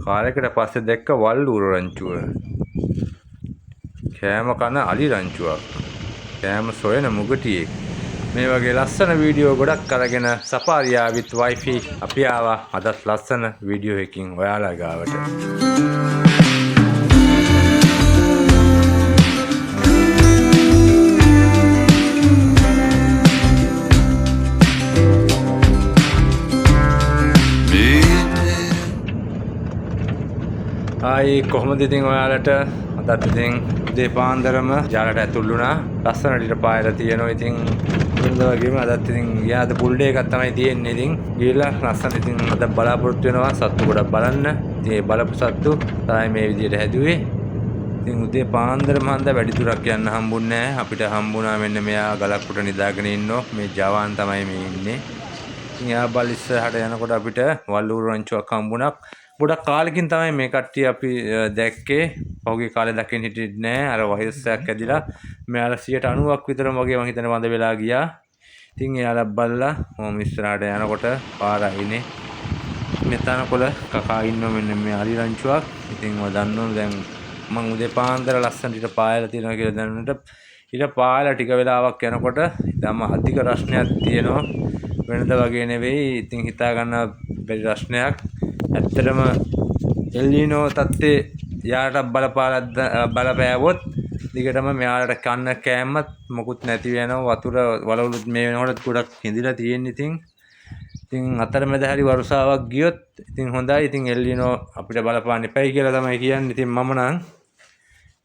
කාලයකට පස්සේ දැක්ක වල්ලූර රංචුව. කෑම කන අලි රංචුවක්. කෑම සොයන මුගටියෙක්. මේ වගේ ලස්සන වීඩියෝ ගොඩක් අරගෙන සෆාරියා with wifi අපි ආවා අදත් ලස්සන වීඩියෝ එකකින් ඔයාලා ගාවට. ආයි කොහොමද ඉතින් ඔයාලට අදත් ඉතින් උදේ පාන්දරම ජාලට ඇතුල් වුණා. ලස්සනට ඉර පායලා තියෙනවා. ඉතින් වෙනද වගේම අදත් ඉතින් යාද පුල් ඩේ එකක් තමයි තියෙන්නේ. ඉතින් ගිහලා ලස්සන ඉතින් අද බලාපොරොත්තු වෙනවා සත්තු ගොඩක් බලන්න. ඉතින් ඒ බලපු සත්තු තමයි මේ විදිහට හැදුවේ. ඉතින් උදේ පාන්දරම හන්ද වැඩි දුරක් යන්න හම්බුන්නේ නැහැ. අපිට හම්බුණා මෙන්න මෙයා ගලක් උඩ නිදාගෙන ඉන්නෝ. මේ ජවාන් තමයි මේ ඉන්නේ. ඉතින් යා බල් ඉස්සරහට යනකොට අපිට වල්ලූරු රංචුවක් හම්බුණා. ගොඩක් කාලෙකින් තමයි මේ කට්ටිය අපි දැක්කේ. පහුගිය කාලේ දකින්න හිටියේ නෑ. අර වයස් එකක් ඇදිලා මෙයාලා 90ක් විතරම වගේ මම හිතන වඳ වෙලා ගියා. ඉතින් එයාලා බල්ලා මොම ඉස්සරහට යනකොට පාරයිනේ මෙතන කොළ කකා ඉන්නව මෙන්න මේ අලි රංචුවක්. ඉතින් මම දන්නවනේ දැන් මම උදේ පාන්දර ලස්සනට ඉත පායලා තියෙනවා කියලා දැනුනට ඉත පායලා ටික වෙලාවක් යනකොට තම අධික රස්නයක් තියෙනවා. වෙනද වගේ නෙවෙයි. ඉතින් හිතා ගන්න බැරි රස්නයක්. ඇත්තටම එල්ලිනෝ තත්ත්වේ යාට බලපෑවොත් දිගටම මෙයාලට කන්න කෑමත් මොකුත් නැති වෙනවා. වතුර වලවලුත් මේ වෙනකොට ගොඩක් හිඳිලා තියෙන. ඉතින් අතරමැද හරි වරුසාවක් ගියොත් ඉතින් හොඳයි. ඉතින් එල්ලිනෝ අපිට බලපාන්න එපයි කියලා තමයි කියන්නේ. ඉතින් මම නම්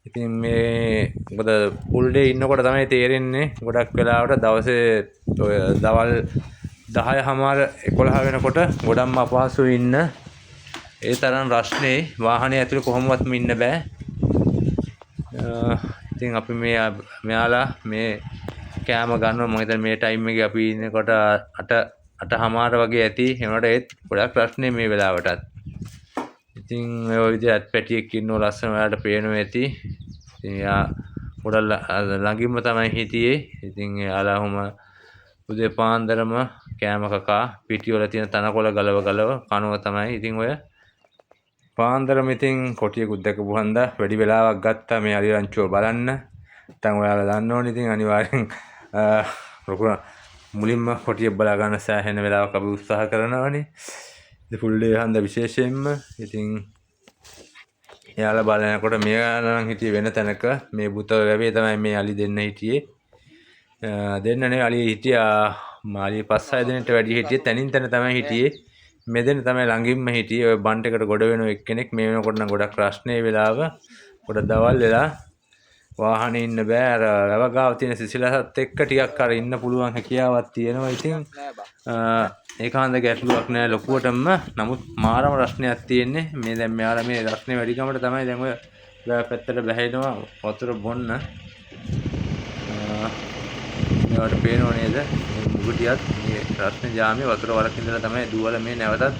ඉතින් මේ මොකද පුල් ඩේ ඉන්නකොට තමයි තේරෙන්නේ. ගොඩක් වෙලාවට දවසේ ඔය දවල් 10:00 11 වෙනකොට ගොඩක්ම අපහසු ඉන්න. ඒ තරම් රස්නේ වාහනේ ඇතුලේ කොහොමවත්ම ඉන්න බෑ. ඉතින් අපි මෙයාලා මේ කෑම ගන්නවා. මම හිතන්නේ මේ ටයිම් එකේ අපි ඉන්නකොට 8:00 වගේ ඇති. ඒනකොට ඒත් ගොඩක් රස්නේ මේ වෙලාවටත්. ඉතින් ඔය විදිහට පැටියෙක් ඉන්නව ලස්සන ඔයාලට පේනවා ඇති. ඉතින් යා ගොඩක් ළඟින්ම තමයි හිටියේ. ඉතින් එයාලා උදේ පාන්දරම කෑම කකා පිටිවල තියෙන තනකොළ ගලව කනවා තමයි. ඉතින් ඔය පාන්දරම ඉතින් කොටියකුත් දැකපු හන්දා වැඩි වෙලාවක් ගත්තා මේ අලි රංචුව බලන්න. නැත්නම් ඔයාලා දන්නවනේ ඉතින් අනිවාර්යෙන් මුලින්ම කොටිය බලා ගන්න සෑහෙන වෙලාවක් අපි උත්සාහ කරනවානේ. ඉතින් ෆුල් ඩේ හන්දා විශේෂයෙන්ම ඉතින් එයාලා බලනකොට මෙයාලා නම් හිටියේ වෙන තැනක. මේ බුතව වැවේ තමයි මේ අලි දෙන්න හිටියේ. දෙන්නනේ අලි හිටියා. මාළි 5-6 දෙනෙක්ට වැඩි හිටියේ. තනින් තන තමයි හිටියේ. මෙදෙන තමයි ළඟින්ම හිටියේ. ඔය බන්ට් එකට ගොඩ වෙන එක්කෙනෙක්. මේ වෙනකොට නම් ගොඩක් රස්නේ වෙලාව. ගොඩ දවල් වෙලා වාහනේ ඉන්න බෑ. අර වැවගාව තියෙන සිසිලසත් එක්ක ටිකක් අර ඉන්න පුළුවන් හැකියාවක් තියෙනවා. ඉතින් ඒකාන්ත ගැටලුවක් නෑ ලොකුවටම. නමුත් මාරම රස්නයක් තියෙන්නේ. මේ දැන් මෙයාලා මේ රස්නේ වැඩිකමට තමයි දැන් ඔය පැත්තට බැහැිනවා වතුර බොන්න. මේවට පේනව නේද? මුගටියත් මේ රස්නේ ජාමේ වතුර වලක ඉඳලා තමයි දුවල මේ නැවතත්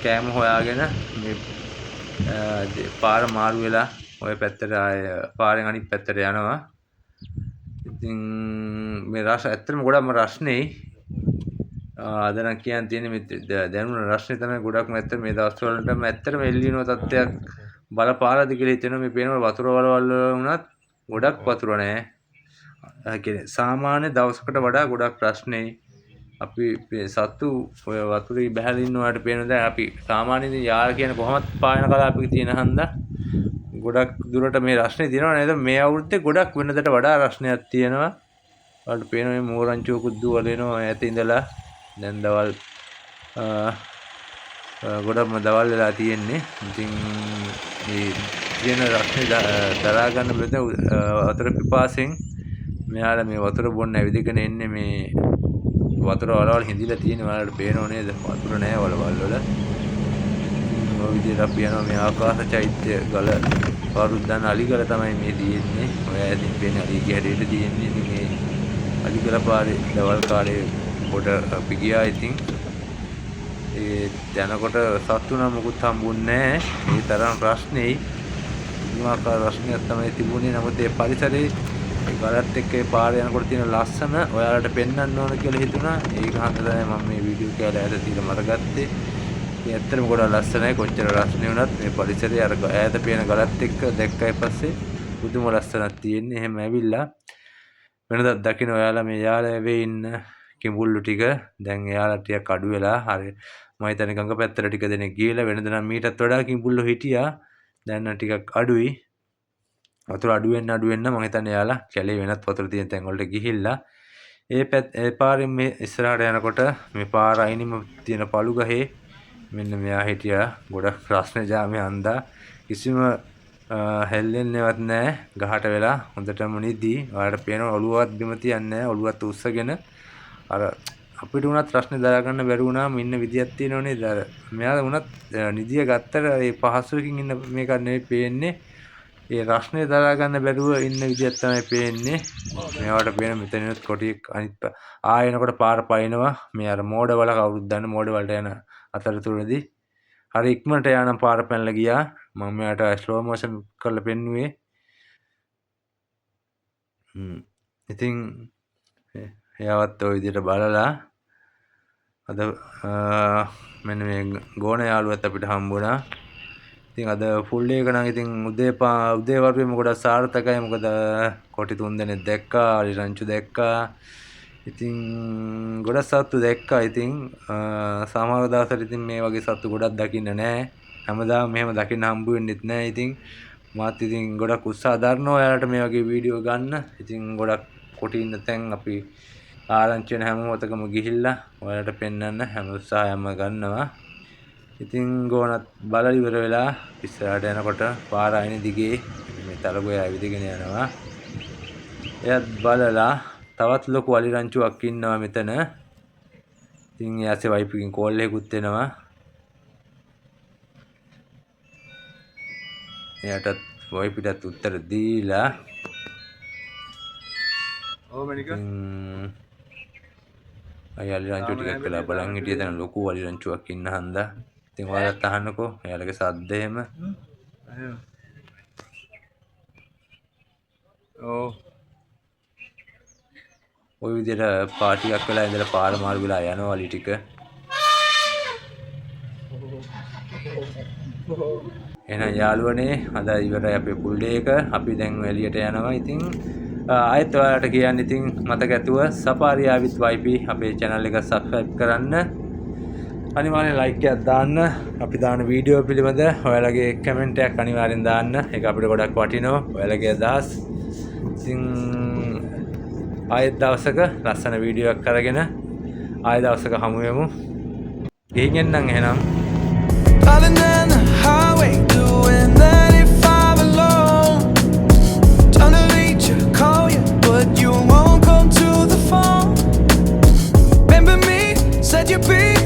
කෑම හොයාගෙන මේ පාර මාරු වෙලා ඔය පැත්තට ආය පාරෙන් අනිත් පැත්තට යනවා. ඉතින් මේ රස ඇත්තටම ගොඩක්ම රස්නේ. අද නම් කියන්න තියෙන්නේ මේ දැනුණ රස්නේ තමයි ගොඩක්ම ඇත්තට මේ දවස් වලටම ඇත්තටම එල්ලිනෝ තත්ත්වයක් බලපාලාද කියලා හිතෙනවා. මේ පේන වතුර වල වුණත් ගොඩක් වතුර නැහැ. සාමාන්‍ය දවසකට වඩා ගොඩක් රස්නේ. අපි සත්තු ඔය වතුරේ බැහැලා ඉන්නවාට පේන දැන් අපි සාමාන්‍යයෙන් යාර කියන කොහොමත් පායන කලාපයක තියෙන හන්දා ගොඩක් දුරට මේ රස්නේ දිනව නේද? මේ අවුරුද්දේ ගොඩක් වෙනදට වඩා රස්නයක් තියෙනවා. ඔයාලට පේන මේ මෝරංචුවකුත් දුවල එනවා ඈත ඉඳලා. දැන් දවල් ගොඩක්ම දවල් වෙලා තියෙන්නේ. ඉතින් මේ තියෙන රස්නේ දරා ගන්න බැහැ. වතුර පිපාසෙන් මෙයාලා මේ වතුර බොන්න ඇවිදගෙන එන්නේ. මේ වතුර වලවල් හිඳිලා තියෙන ඔයාලට පේනව නේද? වතුර නැහැ වලවල් වල. ඔය විදිහට අපි යනවා මේ ආකාශ චෛත්‍ය ගල පරුද්දන අලිගල තමයි මේ තියෙන්නේ. ඔය ඇතින් පේන අලිගේ හැඩයට තියෙන්නේ. ඉතින් මේ අලිගල පාරේ දවල් කාලේ පොඩ අපි ගියා. ඉතින් ඒ යනකොට සත්තු නම් මොකුත් හම්බුන්නේ නැහැ. මේ තරම් රස්නේ. පුදුමාකාර රස්නයක් තමයි තිබුණේ. නමුත් ඒ පරිසරේ ගලත් එක්ක ඒ පාරේ යනකොට තියෙන ලස්සන ඔයාලට පෙන්වන්න ඕන කියලා හිතුණා. ඒක හන්ද තමයි මම මේ වීඩියෝ කැලේ ඇද තියලා මරගත්තේ. ඇත්තටම ගොඩක් ලස්සනයි. කොච්චර රස්නේ වුණත් මේ පරිසරය අර ඈත පේන ගලත් එක්ක දැක්කයි පස්සේ පුදුම ලස්සනක් තියෙන්නේ. එහෙම ඇවිල්ලා වෙනදත් දකින්න ඔයාලා මේ යාලා වෙ ඉන්න කිඹුල්ලු ටික දැන් එයාලා ටිකක් අඩු වෙලා හරි මම හිතන්නේ ගඟ පැත්තට ටික දෙනෙක් ගිහලා වෙනද නම් මීටත් වඩා කිඹුල්ලු හිටියා. දැන් නම් ටිකක් අඩුයි. වතුර අඩු වෙන්න මම හිතන්නේ එයාලා කැලේ වෙනත් වතුර තියෙන තැන් වලට ගිහිල්ලා ඒ පාරෙන් මේ ඉස්සරහට යනකොට මේ පාර අයිනෙම තියෙන පළු ගහේ මෙන්න මෙයා හිටියා. ගොඩක් ප්‍රශ්න ජාමේ අන්දා කිසිම හැල්ලෙන්නේවත් නැහැ. ගහට වෙලා හොඳටම නිදි. ඔයාලට පේනවා ඔළුවවත් බිම තියන්නේ නැහැ. ඔළුවත් උස්සගෙන අර අපිට උනත් ප්‍රශ්නේ දරා ගන්න බැරි වුණාම ඉන්න විදියක් තියෙනවනේ. අර මෙයා උනත් නිදිය ගත්තට ඒ පහසුවකින් ඉන්න මේක නෙවෙයි පේන්නේ. ඒ රස්නේ දරා ගන්න බැරුව ඉන්න විදියක් තමයි පේන්නේ. මේවට පේන මෙතනිනුත් කොටියක් අනිත් ආයෙනකොට පාර පයින්නවා. මේ අර මෝඩවල කවුරුත් දන්න මෝඩවලට යන අතරතුරදී හරි ඉක්මනට යන පාර පැනලා ගියා. මම මෙයාට ස්ලෝ මෝෂන් කරලා පෙන්නුවේ. ඉතින් එයාවත් ওই විදිහට බලලා අද මෙන්න මේ ගෝණ යාළුවත් අපිට හම්බුණා. ඉතින් අද ෆුල් එක නම් ඉතින් උදේ වරුවේම ගොඩක් සාර්ථකයි. මොකද කොටි 3 දෙනෙක් දැක්කා, අලි රංචු දැක්කා. ඉතින් ගොඩක් සත්තු දැක්කා. ඉතින් සමහර දවසට ඉතින් මේ වගේ සත්තු ගොඩක් දකින්න නැහැ. හැමදාම මෙහෙම දකින්න හම්බ වෙන්නෙත් නැහැ. ඉතින් මාත් ඉතින් ගොඩක් උත්සාහ දරනවා ඔයාලට මේ වගේ වීඩියෝ ගන්න. ඉතින් ගොඩක් කොටි ඉන්න තැන් අපි ආරංචි වෙන හැම මොහොතකම ගිහිල්ලා ඔයාලට පෙන්වන්න හැම උත්සාහයක්ම ගන්නවා. ඉතින් ගෝනත් බලලා ඉවර වෙලා ඉස්සරහට යනකොට පාර අයිනේ දිගේ මේ තරගොය ඇවිදගෙන යනවා. එයත් බලලා තවත් ලොකු අලි රංචුවක් ඉන්නවා මෙතන. ඉතින් යාසේ වයිෆ් එකකින් කෝල් එකකුත් එනවා. එයාටත් වයිෆ් පිටත් උත්තර දීලා අලි රංචු ටිකක් වෙලා බලන් හිටියේ. දැන් ලොකු අලි රංචුවක් ඉන්න හන්දා. ඉතින් ඔයාලත් අහන්නකෝ එයාලගේ සද්ද එහෙම. ඔව් ඔය විදිහට පාටියක් වෙලා ඉඳලා පාර මාරු වෙලා යනවා අලි ටික. එහෙනම් යාළුවනේ අද ඉවරයි අපේ ෆුල් ඩේ එක. අපි දැන් එළියට යනවා. ඉතින් ආයෙත් ඔයාලට කියන්න ඉතින් මතක ඇතුව සෆාරි ආවිත් වයිපි අපේ channel එක subscribe කරන්න. අනිවාර්යෙන් like එකක් දාන්න. අපි දාන වීඩියෝ පිළිබඳ ඔයාලගේ කමෙන්ට් එකක් අනිවාර්යෙන් දාන්න. ඒක අපිට ගොඩක් වටිනවා. ඔයාලගේ අදහස්. ඉතින් ආයෙත් දවසක ලස්සන වීඩියෝ එකක් අරගෙන ආයෙ දවසක හමු වෙමු. ගිහින් එන්නම් එහෙනම්. Driving down the highway, doing 95 alone. Trying to reach you, call you, but you won't come to the phone. Remember me, said you'd be